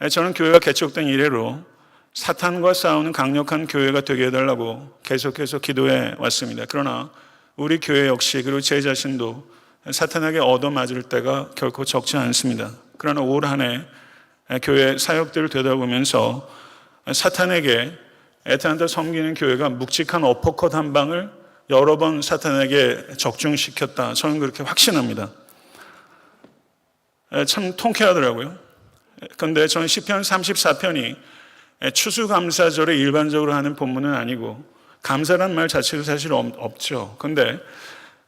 저는 교회가 개척된 이래로 사탄과 싸우는 강력한 교회가 되게 해달라고 계속해서 기도해 왔습니다. 그러나 우리 교회 역시 그리고 제 자신도 사탄에게 얻어맞을 때가 결코 적지 않습니다. 그러나 올 한 해 교회 사역들을 되돌아보면서 사탄에게 애타한테 섬기는 교회가 묵직한 어퍼컷 한 방을 여러 번 사탄에게 적중시켰다. 저는 그렇게 확신합니다. 참 통쾌하더라고요. 그런데 저는 시편 34편이 추수감사절에 일반적으로 하는 본문은 아니고 감사란 말 자체도 사실 없죠. 그런데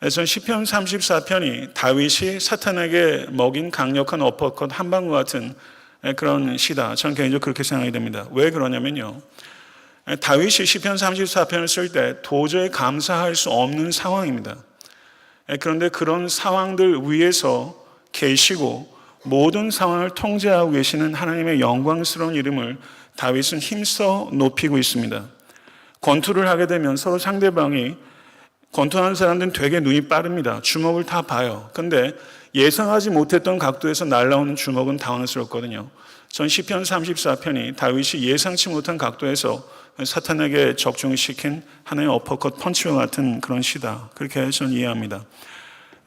저는 시편 34편이 다윗이 사탄에게 먹인 강력한 어퍼컷 한 방과 같은 그런 시다. 저는 개인적으로 그렇게 생각이 됩니다. 왜 그러냐면요. 다윗이 시편 34편을 쓸 때 도저히 감사할 수 없는 상황입니다. 그런데 그런 상황들 위에서 계시고 모든 상황을 통제하고 계시는 하나님의 영광스러운 이름을 다윗은 힘써 높이고 있습니다. 권투를 하게 되면 서로 상대방이 권투하는 사람들은 되게 눈이 빠릅니다. 주먹을 다 봐요. 그런데 예상하지 못했던 각도에서 날아오는 주먹은 당황스럽거든요. 전 시편 34편이 다윗이 예상치 못한 각도에서 사탄에게 적중시킨 하나의 어퍼컷 펀치와 같은 그런 시다. 그렇게 저는 이해합니다.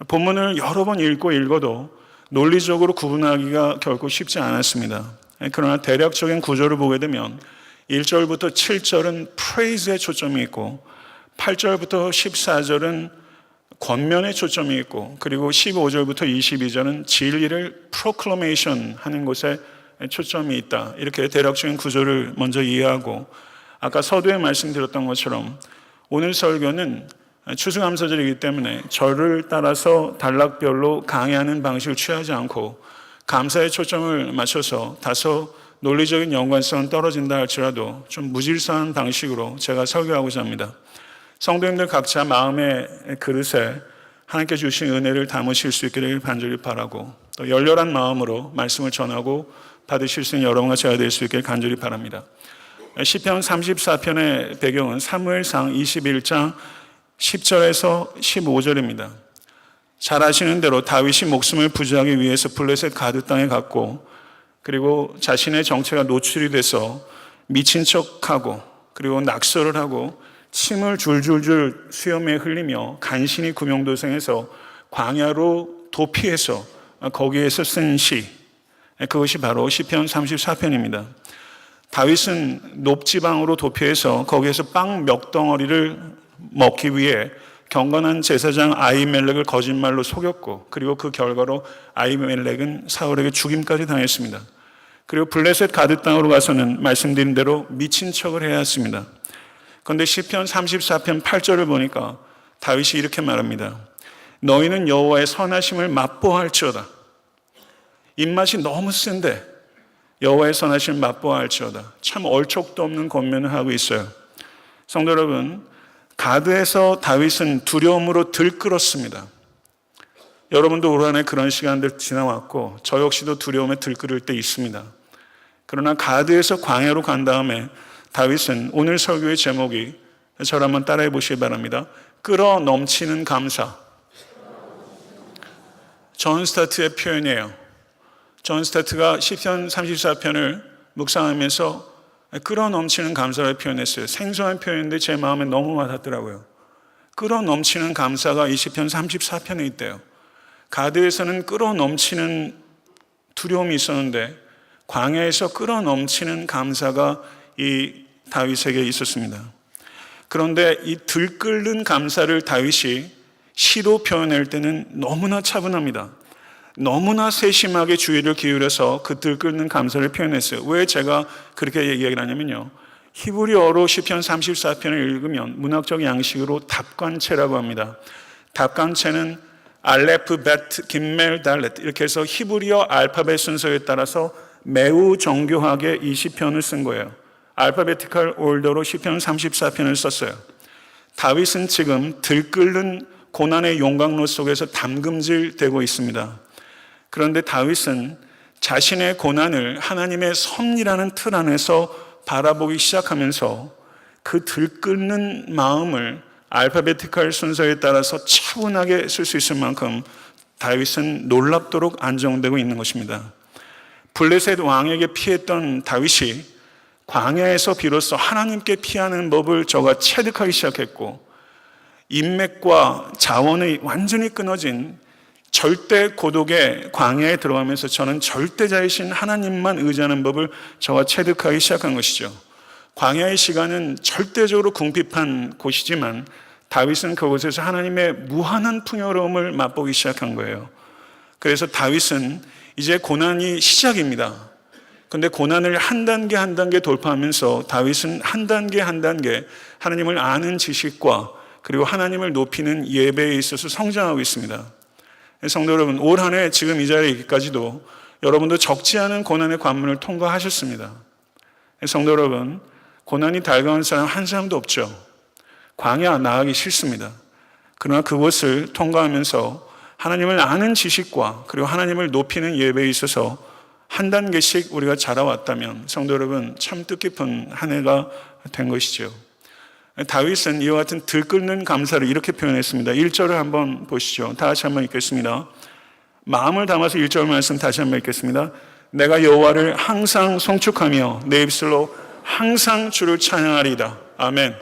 본문을 여러 번 읽어도 논리적으로 구분하기가 결코 쉽지 않았습니다. 그러나 대략적인 구조를 보게 되면 1절부터 7절은 프레이즈에 초점이 있고 8절부터 14절은 권면에 초점이 있고 그리고 15절부터 22절은 진리를 프로클레이션 하는 곳에 초점이 있다. 이렇게 대략적인 구조를 먼저 이해하고 아까 서두에 말씀드렸던 것처럼 오늘 설교는 추수감사절이기 때문에 절을 따라서 단락별로 강의하는 방식을 취하지 않고 감사에 초점을 맞춰서 다소 논리적인 연관성은 떨어진다 할지라도 좀 무질서한 방식으로 제가 설교하고자 합니다. 성도님들 각자 마음의 그릇에 하나님께 주신 은혜를 담으실 수 있기를 간절히 바라고 또 열렬한 마음으로 말씀을 전하고 받으실 수 있는 여러분과 제가 될 수 있기를 간절히 바랍니다. 시편 34편의 배경은 사무엘상 21장 10절에서 15절입니다. 잘 아시는 대로 다윗이 목숨을 부지하기 위해서 블레셋 가드 땅에 갔고 그리고 자신의 정체가 노출이 돼서 미친 척하고 그리고 낙서를 하고 침을 줄줄줄 수염에 흘리며 간신히 구명도성에서 광야로 도피해서 거기에서 쓴 시, 그것이 바로 시편 34편입니다. 다윗은 높지방으로 도피해서 거기에서 빵 몇 덩어리를 먹기 위해 경건한 제사장 아히멜렉을 거짓말로 속였고 그리고 그 결과로 아히멜렉은 사울에게 죽임까지 당했습니다. 그리고 블레셋 가드 땅으로 가서는 말씀드린 대로 미친 척을 해야 했습니다. 그런데 시편 34편 8절을 보니까 다윗이 이렇게 말합니다. 너희는 여호와의 선하심을 맛보아할지어다. 입맛이 너무 센데 여호와의 선하심을 맛보아할지어다. 참 얼척도 없는 권면을 하고 있어요. 성도 여러분, 가드에서 다윗은 두려움으로 들끓었습니다. 여러분도 올 한 해 그런 시간들 지나왔고 저 역시도 두려움에 들끓을 때 있습니다. 그러나 가드에서 광야로 간 다음에 다윗은 오늘 설교의 제목이 저를 한번 따라해 보시기 바랍니다. 끌어 넘치는 감사. 존 스타트의 표현이에요. 존 스타트가 시편 34편을 묵상하면서 끌어 넘치는 감사를 표현했어요. 생소한 표현인데 제 마음에 너무 와닿더라고요. 끌어 넘치는 감사가 이 시편 34편에 있대요. 가드에서는 끌어 넘치는 두려움이 있었는데 광야에서 끌어 넘치는 감사가 이 다윗에게 있었습니다. 그런데 이 들끓는 감사를 다윗이 시로 표현할 때는 너무나 차분합니다. 너무나 세심하게 주의를 기울여서 그 들끓는 감사를 표현했어요. 왜 제가 그렇게 얘기를 하냐면요. 히브리어로 시편 34편을 읽으면 문학적 양식으로 답관체라고 합니다. 답관체는 알레프, 베트, 김멜, 달렛 이렇게 해서 히브리어 알파벳 순서에 따라서 매우 정교하게 이 시편을 쓴 거예요. 알파베티컬 올더로 시편 34편을 썼어요. 다윗은 지금 들끓는 고난의 용광로 속에서 담금질되고 있습니다. 그런데 다윗은 자신의 고난을 하나님의 섭리라는 틀 안에서 바라보기 시작하면서 그 들끓는 마음을 알파베티컬 순서에 따라서 차분하게 쓸 수 있을 만큼 다윗은 놀랍도록 안정되고 있는 것입니다. 블레셋 왕에게 피했던 다윗이 광야에서 비로소 하나님께 피하는 법을 저가 체득하기 시작했고, 인맥과 자원이 완전히 끊어진 절대 고독의 광야에 들어가면서 저는 절대자이신 하나님만 의지하는 법을 저가 체득하기 시작한 것이죠. 광야의 시간은 절대적으로 궁핍한 곳이지만 다윗은 그곳에서 하나님의 무한한 풍요로움을 맛보기 시작한 거예요. 그래서 다윗은 이제 고난이 시작입니다. 그런데 고난을 한 단계 한 단계 돌파하면서 다윗은 한 단계 한 단계 하나님을 아는 지식과 그리고 하나님을 높이는 예배에 있어서 성장하고 있습니다. 성도 여러분, 올 한 해 지금 이 자리에 있기까지도 여러분도 적지 않은 고난의 관문을 통과하셨습니다. 성도 여러분, 고난이 달가운 사람 한 사람도 없죠. 광야 나가기 싫습니다. 그러나 그곳을 통과하면서 하나님을 아는 지식과 그리고 하나님을 높이는 예배에 있어서 한 단계씩 우리가 자라왔다면 성도 여러분, 참 뜻깊은 한 해가 된 것이죠. 다윗은 이와 같은 들끓는 감사를 이렇게 표현했습니다. 1절을 한번 보시죠. 다 같이 한번 읽겠습니다. 마음을 담아서 1절 말씀 다시 한번 읽겠습니다. 내가 여호와를 항상 송축하며 내 입술로 항상 주를 찬양하리이다. 아멘.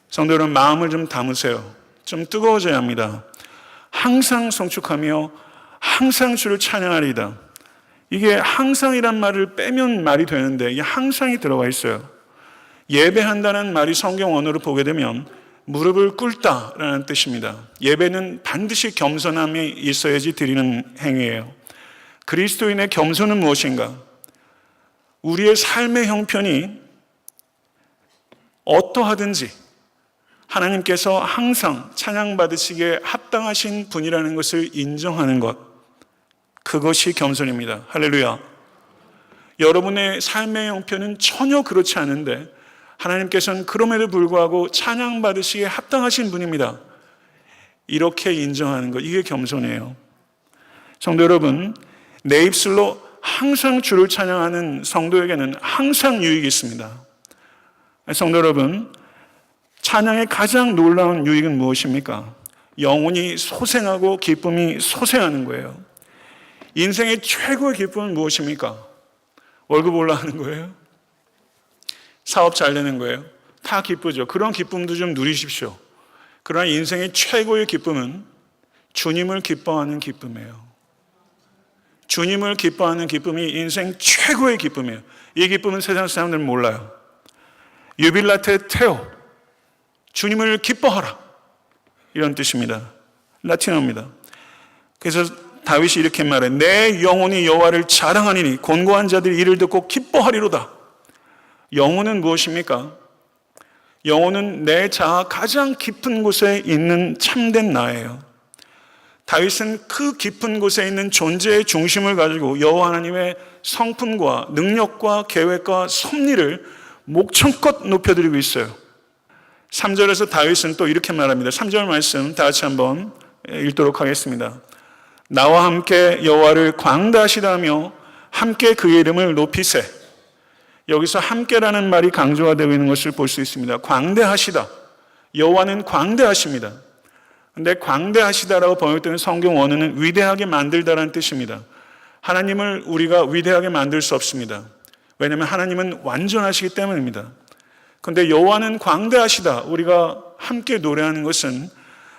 성도 여러분, 마음을 좀 담으세요. 좀 뜨거워져야 합니다. 항상 송축하며 항상 주를 찬양하리이다. 이게 항상이란 말을 빼면 말이 되는데 이게 항상이 들어가 있어요. 예배한다는 말이 성경 언어로 보게 되면 무릎을 꿇다라는 뜻입니다. 예배는 반드시 겸손함이 있어야지 드리는 행위예요. 그리스도인의 겸손은 무엇인가? 우리의 삶의 형편이 어떠하든지 하나님께서 항상 찬양받으시기에 합당하신 분이라는 것을 인정하는 것, 그것이 겸손입니다. 할렐루야. 여러분의 삶의 형편은 전혀 그렇지 않은데 하나님께서는 그럼에도 불구하고 찬양받으시기에 합당하신 분입니다. 이렇게 인정하는 것, 이게 겸손이에요. 성도 여러분, 내 입술로 항상 주를 찬양하는 성도에게는 항상 유익이 있습니다. 성도 여러분, 찬양의 가장 놀라운 유익은 무엇입니까? 영혼이 소생하고 기쁨이 소생하는 거예요. 인생의 최고의 기쁨은 무엇입니까? 월급 올라가는 거예요? 사업 잘 되는 거예요? 다 기쁘죠. 그런 기쁨도 좀 누리십시오. 그러나 인생의 최고의 기쁨은 주님을 기뻐하는 기쁨이에요. 주님을 기뻐하는 기쁨이 인생 최고의 기쁨이에요. 이 기쁨은 세상 사람들은 몰라요. 유빌라테 테오, 주님을 기뻐하라, 이런 뜻입니다. 라틴어입니다. 그래서 다윗이 이렇게 말해, 내 영혼이 여호와를 자랑하니니 곤고한 자들이 이를 듣고 기뻐하리로다. 영혼은 무엇입니까? 영혼은 내 자아 가장 깊은 곳에 있는 참된 나예요. 다윗은 그 깊은 곳에 있는 존재의 중심을 가지고 여호와 하나님의 성품과 능력과 계획과 섭리를 목청껏 높여드리고 있어요. 3절에서 다윗은 또 이렇게 말합니다. 3절 말씀 다 같이 한번 읽도록 하겠습니다. 나와 함께 여호와를 광대하시다며 함께 그의 이름을 높이세. 여기서 함께라는 말이 강조가 되고 있는 것을 볼 수 있습니다. 광대하시다. 여호와는 광대하십니다. 그런데 광대하시다라고 번역되는 성경 원어는 위대하게 만들다라는 뜻입니다. 하나님을 우리가 위대하게 만들 수 없습니다. 왜냐하면 하나님은 완전하시기 때문입니다. 그런데 여호와는 광대하시다. 우리가 함께 노래하는 것은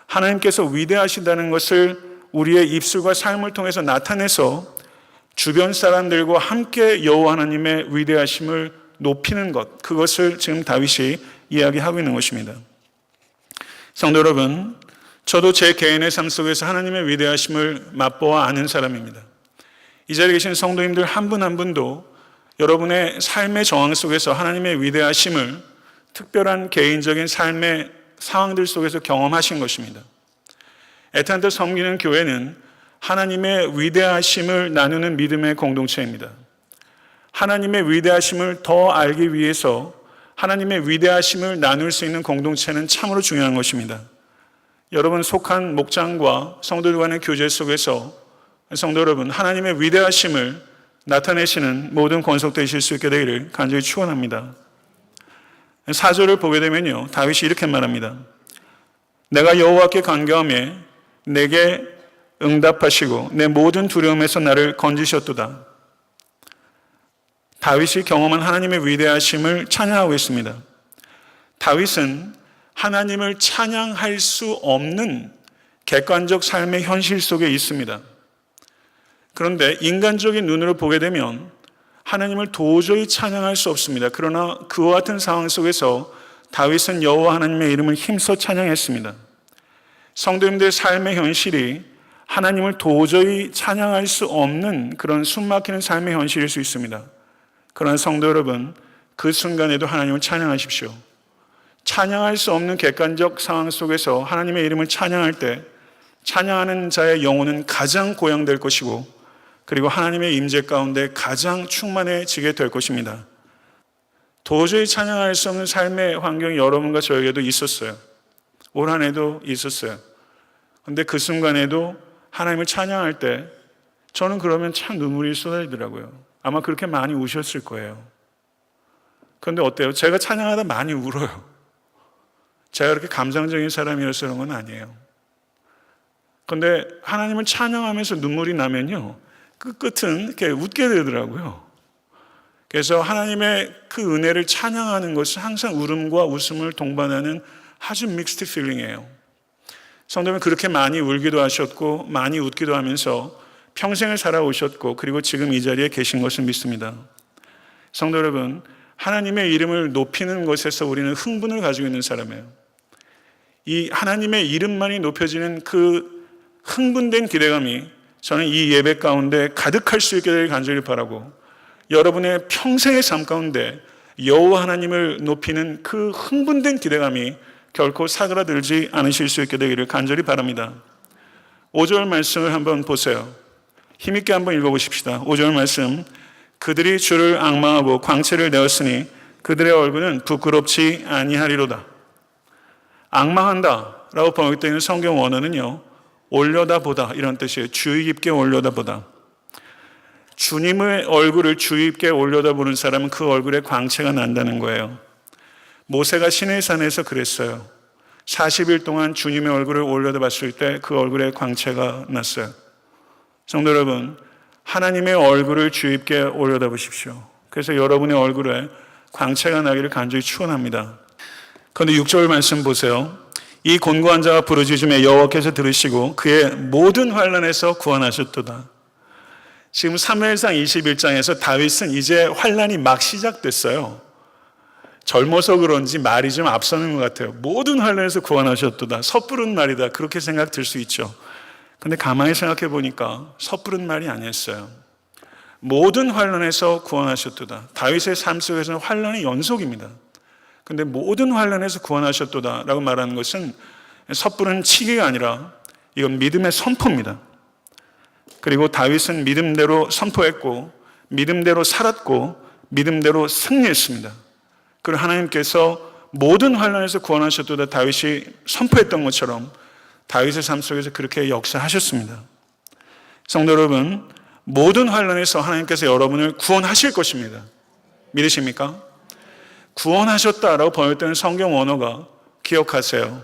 하나님께서 위대하시다는 것을 우리의 입술과 삶을 통해서 나타내서 주변 사람들과 함께 여호와 하나님의 위대하심을 높이는 것, 그것을 지금 다윗이 이야기하고 있는 것입니다. 성도 여러분, 저도 제 개인의 삶 속에서 하나님의 위대하심을 맛보아 아는 사람입니다. 이 자리에 계신 성도님들 한 분 한 분도 여러분의 삶의 정황 속에서 하나님의 위대하심을 특별한 개인적인 삶의 상황들 속에서 경험하신 것입니다. 애타한테 섬기는 교회는 하나님의 위대하심을 나누는 믿음의 공동체입니다. 하나님의 위대하심을 더 알기 위해서 하나님의 위대하심을 나눌 수 있는 공동체는 참으로 중요한 것입니다. 여러분 속한 목장과 성도들 간의 교제 속에서 성도 여러분, 하나님의 위대하심을 나타내시는 모든 권속되실 수 있게 되기를 간절히 축원합니다. 4절을 보게 되면요, 다윗이 이렇게 말합니다. 내가 여호와께 간구하며 내게 응답하시고 내 모든 두려움에서 나를 건지셨도다. 다윗이 경험한 하나님의 위대하심을 찬양하고 있습니다. 다윗은 하나님을 찬양할 수 없는 객관적 삶의 현실 속에 있습니다. 그런데 인간적인 눈으로 보게 되면 하나님을 도저히 찬양할 수 없습니다. 그러나 그와 같은 상황 속에서 다윗은 여호와 하나님의 이름을 힘써 찬양했습니다. 성도님들의 삶의 현실이 하나님을 도저히 찬양할 수 없는 그런 숨막히는 삶의 현실일 수 있습니다. 그러나 성도 여러분, 그 순간에도 하나님을 찬양하십시오. 찬양할 수 없는 객관적 상황 속에서 하나님의 이름을 찬양할 때 찬양하는 자의 영혼은 가장 고양될 것이고, 그리고 하나님의 임재 가운데 가장 충만해지게 될 것입니다. 도저히 찬양할 수 없는 삶의 환경이 여러분과 저에게도 있었어요. 올 한 해도 있었어요. 그런데 그 순간에도 하나님을 찬양할 때 저는 그러면 참 눈물이 쏟아지더라고요. 아마 그렇게 많이 우셨을 거예요. 그런데 어때요? 제가 찬양하다 많이 울어요. 제가 그렇게 감상적인 사람이라서 그런 건 아니에요. 그런데 하나님을 찬양하면서 눈물이 나면요, 그 끝은 이렇게 웃게 되더라고요. 그래서 하나님의 그 은혜를 찬양하는 것은 항상 울음과 웃음을 동반하는 아주 믹스드 필링이에요. 성도는 그렇게 많이 울기도 하셨고 많이 웃기도 하면서 평생을 살아오셨고, 그리고 지금 이 자리에 계신 것을 믿습니다. 성도 여러분, 하나님의 이름을 높이는 것에서 우리는 흥분을 가지고 있는 사람이에요. 이 하나님의 이름만이 높여지는 그 흥분된 기대감이 저는 이 예배 가운데 가득할 수 있게 되길 간절히 바라고, 여러분의 평생의 삶 가운데 여호와 하나님을 높이는 그 흥분된 기대감이 결코 사그라들지 않으실 수 있게 되기를 간절히 바랍니다. 5절 말씀을 한번 보세요. 힘있게 한번 읽어보십시다. 5절 말씀, 그들이 주를 앙망하고 광채를 내었으니 그들의 얼굴은 부끄럽지 아니하리로다. 앙망한다 라고 번역되어 있는 성경 원어는요, 올려다보다 이런 뜻이에요. 주의 깊게 올려다보다. 주님의 얼굴을 주의 깊게 올려다보는 사람은 그 얼굴에 광채가 난다는 거예요. 모세가 시내산에서 그랬어요. 40일 동안 주님의 얼굴을 올려다봤을 때 그 얼굴에 광채가 났어요. 성도 여러분, 하나님의 얼굴을 주의 깊게 올려다보십시오. 그래서 여러분의 얼굴에 광채가 나기를 간절히 축원합니다. 그런데 6절 말씀 보세요. 이 곤고한 자가 부르짖음에 여호와께서 들으시고 그의 모든 환난에서 구원하셨도다. 지금 사무엘상 21장에서 다윗은 이제 환난이 막 시작됐어요. 젊어서 그런지 말이 좀 앞서는 것 같아요. 모든 환난에서 구원하셨도다. 섣부른 말이다. 그렇게 생각 들 수 있죠. 근데 가만히 생각해 보니까 섣부른 말이 아니었어요. 모든 환난에서 구원하셨도다. 다윗의 삶 속에서는 환난의 연속입니다. 근데 모든 환난에서 구원하셨도다 라고 말하는 것은 섣부른 치기가 아니라 이건 믿음의 선포입니다. 그리고 다윗은 믿음대로 선포했고 믿음대로 살았고 믿음대로 승리했습니다. 그리고 하나님께서 모든 환난에서 구원하셨도다 다윗이 선포했던 것처럼 다윗의 삶 속에서 그렇게 역사하셨습니다. 성도 여러분, 모든 환난에서 하나님께서 여러분을 구원하실 것입니다. 믿으십니까? 구원하셨다라고 번역되는 성경 원어가 기억하세요.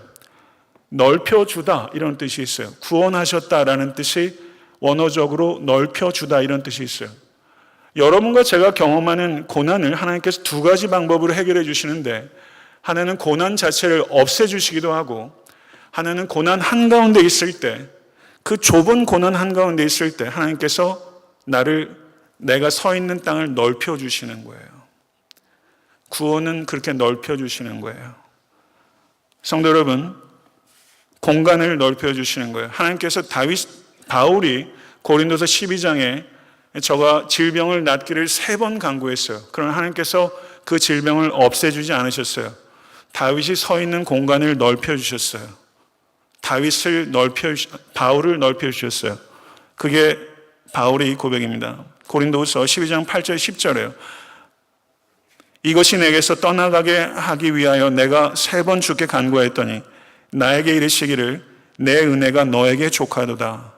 넓혀주다 이런 뜻이 있어요. 구원하셨다라는 뜻이 원어적으로 넓혀주다 이런 뜻이 있어요. 여러분과 제가 경험하는 고난을 하나님께서 두 가지 방법으로 해결해 주시는데, 하나는 고난 자체를 없애주시기도 하고, 하나는 고난 한가운데 있을 때, 그 좁은 고난 한가운데 있을 때 하나님께서 내가 서 있는 땅을 넓혀주시는 거예요. 구원은 그렇게 넓혀주시는 거예요. 성도 여러분, 공간을 넓혀주시는 거예요. 하나님께서 바울이 고린도서 12장에 저가 질병을 낫기를 3번 간구했어요. 그러나 하나님께서 그 질병을 없애주지 않으셨어요. 다윗이 서 있는 공간을 넓혀주셨어요. 바울을 넓혀주셨어요. 그게 바울의 고백입니다. 고린도서 12장 8절 10절이에요. 이것이 내게서 떠나가게 하기 위하여 내가 3번 주께 간구하였더니 나에게 이르시기를 내 은혜가 너에게 족하도다.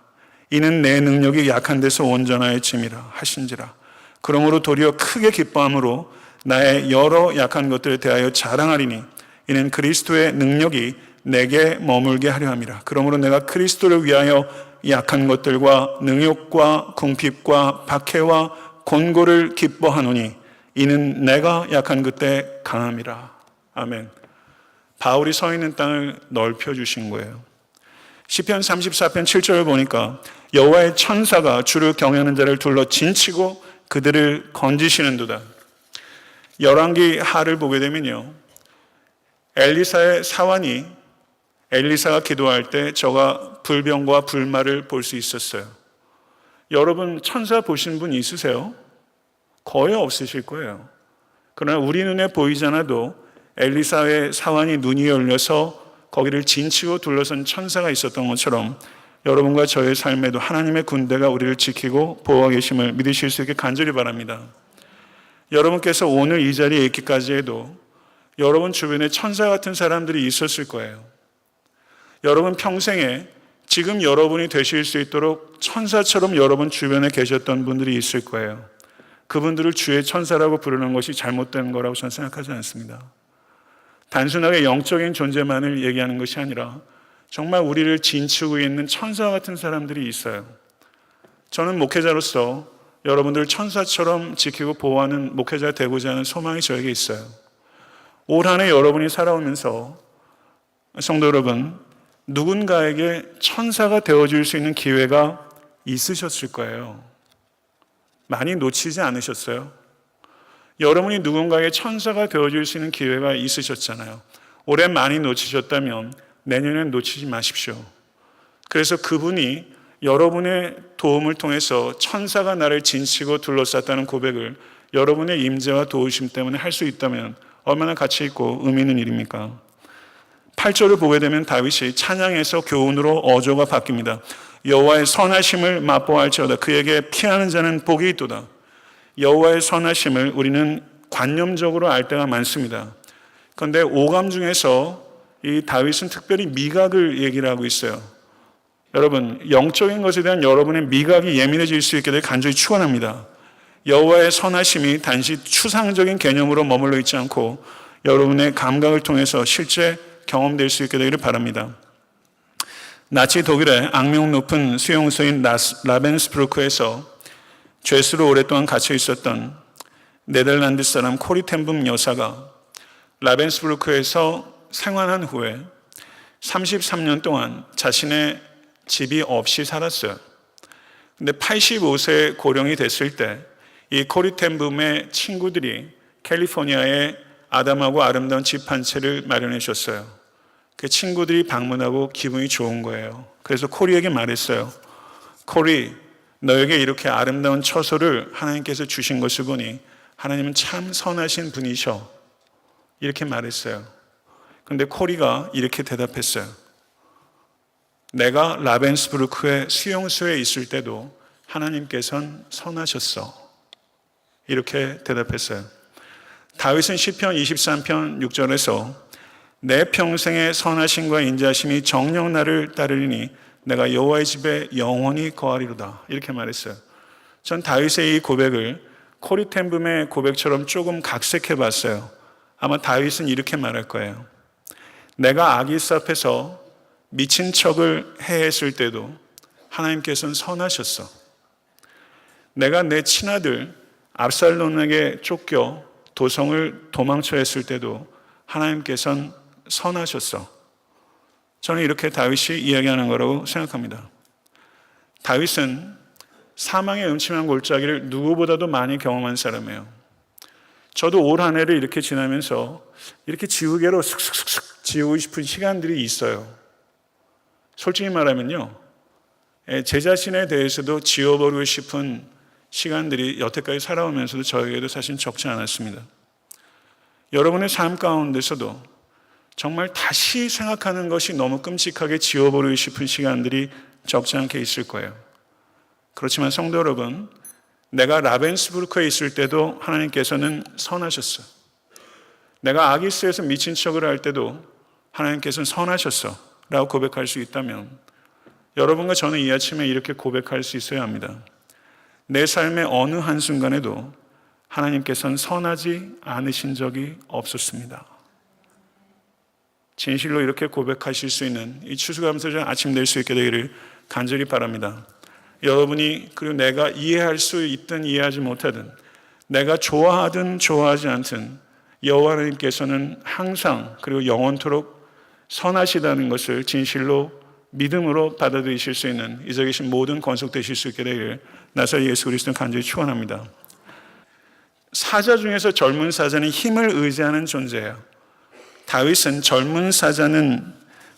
이는 내 능력이 약한 데서 온전하여짐이라 하신지라. 그러므로 도리어 크게 기뻐함으로 나의 여러 약한 것들에 대하여 자랑하리니 이는 그리스도의 능력이 내게 머물게 하려 함이라. 그러므로 내가 그리스도를 위하여 약한 것들과 능욕과 궁핍과 박해와 곤고를 기뻐하노니 이는 내가 약한 그때 강함이라. 아멘. 바울이 서 있는 땅을 넓혀주신 거예요. 시편 34편 7절을 보니까 여호와의 천사가 주를 경외하는 자를 둘러 진치고 그들을 건지시는도다. 열왕기 하를 보게 되면요, 엘리사의 사환이 엘리사가 기도할 때 저가 불병과 불말을 볼 수 있었어요. 여러분 천사 보신 분 있으세요? 거의 없으실 거예요. 그러나 우리 눈에 보이지 않아도 엘리사의 사환이 눈이 열려서 거기를 진치고 둘러선 천사가 있었던 것처럼 여러분과 저의 삶에도 하나님의 군대가 우리를 지키고 보호하고 계심을 믿으실 수 있게 간절히 바랍니다. 여러분께서 오늘 이 자리에 있기까지 해도 여러분 주변에 천사 같은 사람들이 있었을 거예요. 여러분 평생에 지금 여러분이 되실 수 있도록 천사처럼 여러분 주변에 계셨던 분들이 있을 거예요. 그분들을 주의 천사라고 부르는 것이 잘못된 거라고 저는 생각하지 않습니다. 단순하게 영적인 존재만을 얘기하는 것이 아니라 정말 우리를 진치고 있는 천사 같은 사람들이 있어요. 저는 목회자로서 여러분들 천사처럼 지키고 보호하는 목회자가 되고자 하는 소망이 저에게 있어요. 올 한 해 여러분이 살아오면서 성도 여러분, 누군가에게 천사가 되어줄 수 있는 기회가 있으셨을 거예요. 많이 놓치지 않으셨어요? 여러분이 누군가에게 천사가 되어줄 수 있는 기회가 있으셨잖아요. 올해 많이 놓치셨다면 내년엔 놓치지 마십시오. 그래서 그분이 여러분의 도움을 통해서 천사가 나를 진치고 둘러쌌다는 고백을 여러분의 임재와 도우심 때문에 할 수 있다면 얼마나 가치 있고 의미 있는 일입니까? 8절을 보게 되면 다윗이 찬양에서 교훈으로 어조가 바뀝니다. 여호와의 선하심을 맛보아할지어다. 그에게 피하는 자는 복이 있도다. 여호와의 선하심을 우리는 관념적으로 알 때가 많습니다. 그런데 오감 중에서 이 다윗은 특별히 미각을 얘기를 하고 있어요. 여러분, 영적인 것에 대한 여러분의 미각이 예민해질 수 있게 되길 간절히 축원합니다. 여호와의 선하심이 단지 추상적인 개념으로 머물러 있지 않고 여러분의 감각을 통해서 실제 경험될 수 있게 되기를 바랍니다. 나치 독일의 악명 높은 수용소인 라벤스부르크에서 죄수로 오랫동안 갇혀 있었던 네덜란드 사람 코리 텐붐 여사가 라벤스부르크에서 생활한 후에 33년 동안 자신의 집이 없이 살았어요. 근데 85세 고령이 됐을 때 이 코리 텐붐의 친구들이 캘리포니아에 아담하고 아름다운 집 한 채를 마련해 줬어요. 그 친구들이 방문하고 기분이 좋은 거예요. 그래서 코리에게 말했어요. 코리, 너에게 이렇게 아름다운 처소를 하나님께서 주신 것을 보니 하나님은 참 선하신 분이셔. 이렇게 말했어요. 그런데 코리가 이렇게 대답했어요. 내가 라벤스부르크의 수용소에 있을 때도 하나님께서는 선하셨어. 이렇게 대답했어요. 다윗은 시편 23편 6절에서 내 평생의 선하심과 인자심이 정녕 나를 따르리니 내가 여호와의 집에 영원히 거하리로다. 이렇게 말했어요. 전 다윗의 이 고백을 코리 텐붐의 고백처럼 조금 각색해 봤어요. 아마 다윗은 이렇게 말할 거예요. 내가 아기스 앞에서 미친 척을 해했을 때도 하나님께서는 선하셨어. 내가 내 친아들 압살롬에게 쫓겨 도성을 도망쳐 했을 때도 하나님께서는 선하셨어. 저는 이렇게 다윗이 이야기하는 거라고 생각합니다. 다윗은 사망의 음침한 골짜기를 누구보다도 많이 경험한 사람이에요. 저도 올 한 해를 이렇게 지나면서 이렇게 지우개로 슥슥슥 지우고 싶은 시간들이 있어요. 솔직히 말하면요, 제 자신에 대해서도 지워버리고 싶은 시간들이 여태까지 살아오면서도 저에게도 사실 적지 않았습니다. 여러분의 삶 가운데서도 정말 다시 생각하는 것이 너무 끔찍하게 지워버리고 싶은 시간들이 적지 않게 있을 거예요. 그렇지만 성도 여러분, 내가 라벤스부르크에 있을 때도 하나님께서는 선하셨어. 내가 아기스에서 미친 척을 할 때도 하나님께서는 선하셨어 라고 고백할 수 있다면 여러분과 저는 이 아침에 이렇게 고백할 수 있어야 합니다. 내 삶의 어느 한순간에도 하나님께서는 선하지 않으신 적이 없었습니다. 진실로 이렇게 고백하실 수 있는 이 추수감사절 아침 될 수 있게 되기를 간절히 바랍니다. 여러분이 그리고 내가 이해할 수 있든 이해하지 못하든 내가 좋아하든 좋아하지 않든 여호와 하나님께서는 항상 그리고 영원토록 선하시다는 것을 진실로 믿음으로 받아들이실 수 있는 이 자리에 계신 모든 권속되실 수 있게 되기를 나사렛 예수 그리스도는 간절히 축원합니다. 사자 중에서 젊은 사자는 힘을 의지하는 존재예요. 다윗은 젊은 사자는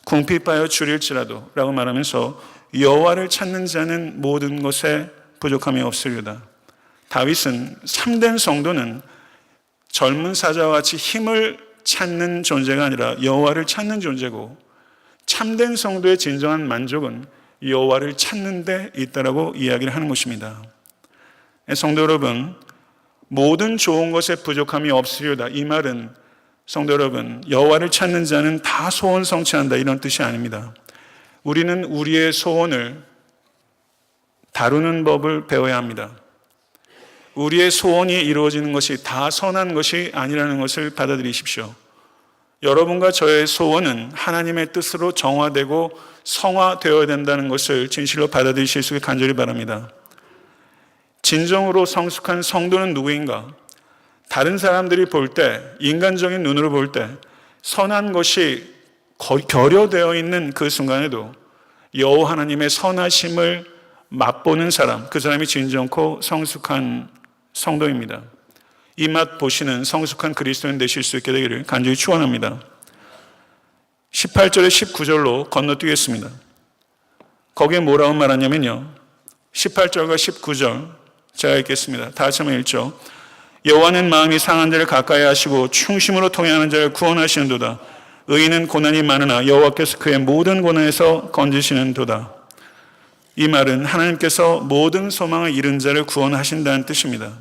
궁핍하여 줄일지라도 라고 말하면서 여호와를 찾는 자는 모든 것에 부족함이 없으리로다. 다윗은 참된 성도는 젊은 사자와 같이 힘을 찾는 존재가 아니라 여호와를 찾는 존재고, 참된 성도의 진정한 만족은 여호와를 찾는 데 있다라고 이야기를 하는 것입니다. 성도 여러분, 모든 좋은 것에 부족함이 없으리로다. 이 말은 성도 여러분, 여호와를 찾는 자는 다 소원 성취한다 이런 뜻이 아닙니다. 우리는 우리의 소원을 다루는 법을 배워야 합니다. 우리의 소원이 이루어지는 것이 다 선한 것이 아니라는 것을 받아들이십시오. 여러분과 저의 소원은 하나님의 뜻으로 정화되고 성화되어야 된다는 것을 진실로 받아들이실 수 있게 간절히 바랍니다. 진정으로 성숙한 성도는 누구인가? 다른 사람들이 볼 때, 인간적인 눈으로 볼 때 선한 것이 결여되어 있는 그 순간에도 여호와 하나님의 선하심을 맛보는 사람, 그 사람이 진정코 성숙한 성도입니다. 이 맛 보시는 성숙한 그리스도인 되실 수 있게 되기를 간절히 축원합니다. 18절에 19절로 건너뛰겠습니다. 거기에 뭐라고 말하냐면요, 18절과 19절 제가 읽겠습니다. 다 같이 한번 읽죠. 여호와는 마음이 상한 자를 가까이 하시고 충심으로 통행하는 자를 구원하시는도다. 의인은 고난이 많으나 여호와께서 그의 모든 고난에서 건지시는도다. 이 말은 하나님께서 모든 소망을 잃은 자를 구원하신다는 뜻입니다.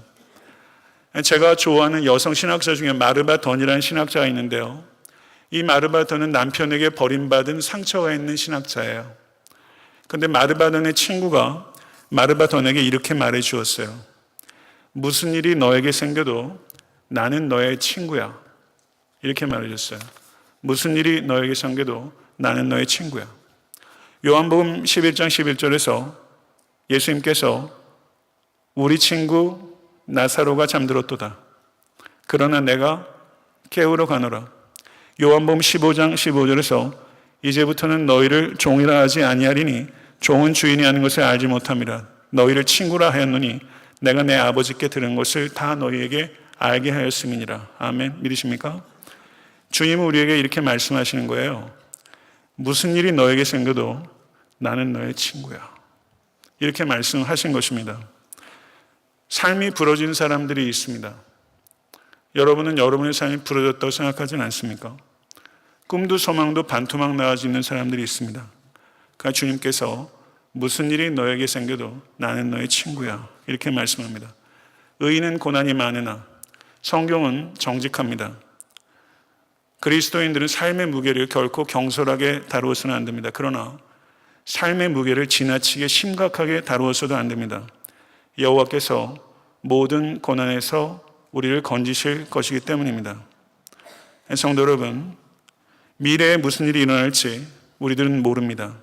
제가 좋아하는 여성 신학자 중에 마르바 던이라는 신학자가 있는데요, 이 마르바 던은 남편에게 버림받은 상처가 있는 신학자예요. 그런데 마르바 던의 친구가 마르바 던에게 이렇게 말해 주었어요. 무슨 일이 너에게 생겨도 나는 너의 친구야. 이렇게 말해 줬어요. 무슨 일이 너에게 생겨도 나는 너의 친구야. 요한복음 11장 11절에서 예수님께서 우리 친구 나사로가 잠들었도다. 그러나 내가 깨우러 가노라. 요한복음 15장 15절에서 이제부터는 너희를 종이라 하지 아니하리니 종은 주인이 하는 것을 알지 못함이라. 너희를 친구라 하였노니 내가 내 아버지께 들은 것을 다 너희에게 알게 하였음이니라. 아멘. 믿으십니까? 주님은 우리에게 이렇게 말씀하시는 거예요. 무슨 일이 너에게 생겨도 나는 너의 친구야. 이렇게 말씀하신 것입니다. 삶이 부러진 사람들이 있습니다. 여러분은 여러분의 삶이 부러졌다고 생각하지는 않습니까? 꿈도 소망도 반토막 나가지 있는 사람들이 있습니다. 그러니까 주님께서 무슨 일이 너에게 생겨도 나는 너의 친구야. 이렇게 말씀합니다. 의인은 고난이 많으나 성경은 정직합니다. 그리스도인들은 삶의 무게를 결코 경솔하게 다루어서는 안 됩니다. 그러나 삶의 무게를 지나치게 심각하게 다루어서도 안 됩니다. 여호와께서 모든 고난에서 우리를 건지실 것이기 때문입니다. 성도 여러분, 미래에 무슨 일이 일어날지 우리들은 모릅니다.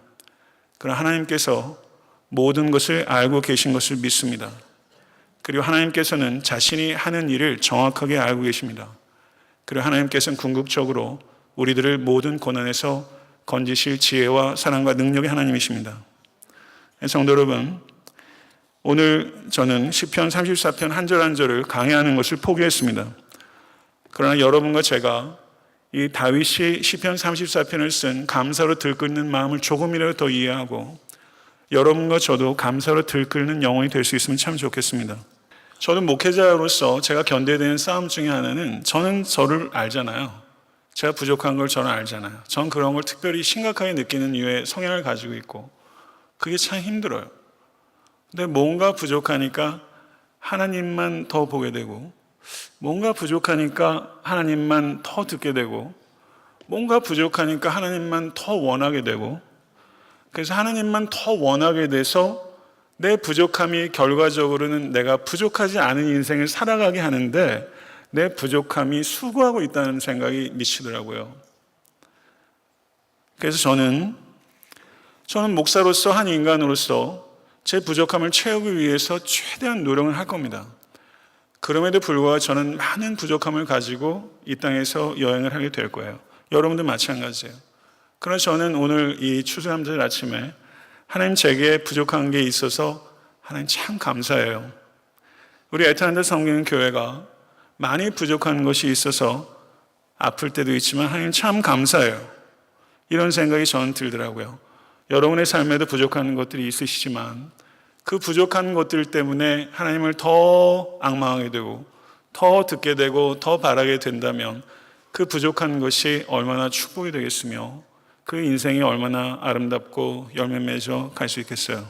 그러나 하나님께서 모든 것을 알고 계신 것을 믿습니다. 그리고 하나님께서는 자신이 하는 일을 정확하게 알고 계십니다. 그리고 하나님께서는 궁극적으로 우리들을 모든 고난에서 건지실 지혜와 사랑과 능력의 하나님이십니다. 성도 여러분, 오늘 저는 시편 34편 한 절 한 절을 강의하는 것을 포기했습니다. 그러나 여러분과 제가 이 다윗이 시편 34편을 쓴 감사로 들끓는 마음을 조금이라도 더 이해하고 여러분과 저도 감사로 들끓는 영혼이 될 수 있으면 참 좋겠습니다. 저도 목회자로서 제가 견뎌야 되는 싸움 중에 하나는, 저는 저를 알잖아요. 제가 부족한 걸 저는 알잖아요. 전 그런 걸 특별히 심각하게 느끼는 이유의 성향을 가지고 있고, 그게 참 힘들어요. 근데 뭔가 부족하니까 하나님만 더 보게 되고, 뭔가 부족하니까 하나님만 더 듣게 되고, 뭔가 부족하니까 하나님만 더 원하게 되고, 그래서 하나님만 더 원하게 돼서 내 부족함이 결과적으로는 내가 부족하지 않은 인생을 살아가게 하는데 내 부족함이 수고하고 있다는 생각이 미치더라고요. 그래서 저는 목사로서, 한 인간으로서 제 부족함을 채우기 위해서 최대한 노력을 할 겁니다. 그럼에도 불구하고 저는 많은 부족함을 가지고 이 땅에서 여행을 하게 될 거예요. 여러분도 마찬가지예요. 그러나 저는 오늘 이 추수감사절 아침에 하나님 제게 부족한 게 있어서 하나님 참 감사해요. 우리 에트란타 성경 교회가 많이 부족한 것이 있어서 아플 때도 있지만 하나님 참 감사해요. 이런 생각이 저는 들더라고요. 여러분의 삶에도 부족한 것들이 있으시지만 그 부족한 것들 때문에 하나님을 더 앙망하게 되고 더 듣게 되고 더 바라게 된다면 그 부족한 것이 얼마나 축복이 되겠으며 그 인생이 얼마나 아름답고 열매 맺어 갈 수 있겠어요.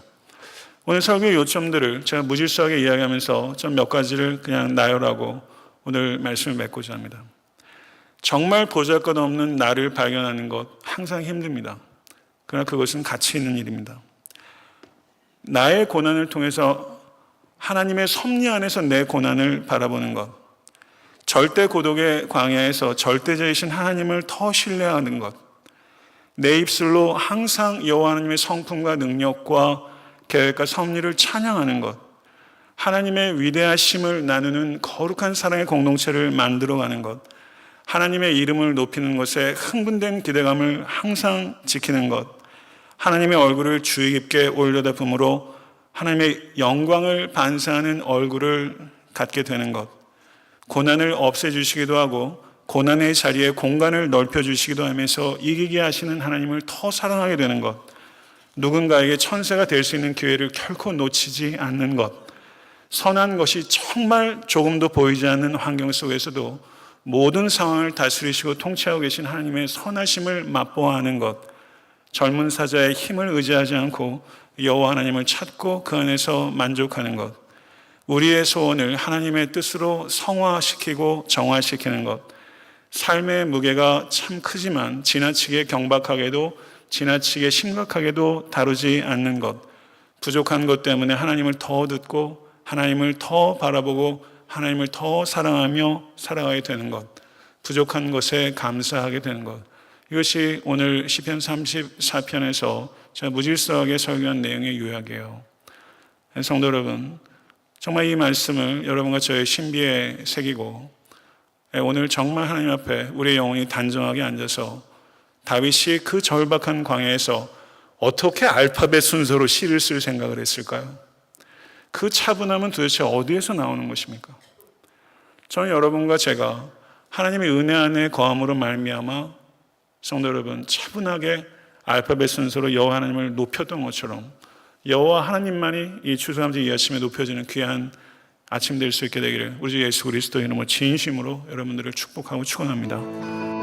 오늘 설교의 요점들을 제가 무질서하게 이야기하면서 좀 몇 가지를 그냥 나열하고 오늘 말씀을 맺고자 합니다. 정말 보잘것없는 나를 발견하는 것 항상 힘듭니다. 그러나 그것은 가치 있는 일입니다. 나의 고난을 통해서 하나님의 섭리 안에서 내 고난을 바라보는 것, 절대 고독의 광야에서 절대자이신 하나님을 더 신뢰하는 것, 내 입술로 항상 여호와 하나님의 성품과 능력과 계획과 섭리를 찬양하는 것, 하나님의 위대하심을 나누는 거룩한 사랑의 공동체를 만들어가는 것, 하나님의 이름을 높이는 것에 흥분된 기대감을 항상 지키는 것, 하나님의 얼굴을 주의 깊게 올려다봄으로 하나님의 영광을 반사하는 얼굴을 갖게 되는 것, 고난을 없애주시기도 하고 고난의 자리에 공간을 넓혀주시기도 하면서 이기게 하시는 하나님을 더 사랑하게 되는 것, 누군가에게 천사가 될 수 있는 기회를 결코 놓치지 않는 것, 선한 것이 정말 조금도 보이지 않는 환경 속에서도 모든 상황을 다스리시고 통치하고 계신 하나님의 선하심을 맛보아하는 것, 젊은 사자의 힘을 의지하지 않고 여호와 하나님을 찾고 그 안에서 만족하는 것, 우리의 소원을 하나님의 뜻으로 성화시키고 정화시키는 것, 삶의 무게가 참 크지만 지나치게 경박하게도 지나치게 심각하게도 다루지 않는 것, 부족한 것 때문에 하나님을 더 듣고 하나님을 더 바라보고 하나님을 더 사랑하며 살아가게 되는 것, 부족한 것에 감사하게 되는 것, 이것이 오늘 시편 34편에서 제가 무질서하게 설교한 내용의 요약이에요. 성도 여러분, 정말 이 말씀을 여러분과 저의 신비에 새기고 오늘 정말 하나님 앞에 우리의 영혼이 단정하게 앉아서 다윗이 그 절박한 광야에서 어떻게 알파벳 순서로 시를 쓸 생각을 했을까요? 그 차분함은 도대체 어디에서 나오는 것입니까? 저는 여러분과 제가 하나님의 은혜 안에 거함으로 말미암아 성도 여러분 차분하게 알파벳 순서로 여호와 하나님을 높였던 것처럼 여호와 하나님만이 이 추수감사 이 아침에 높여지는 귀한 아침 될 수 있게 되기를 우리 주 예수 그리스도의 이름으로 진심으로 여러분들을 축복하고 축원합니다.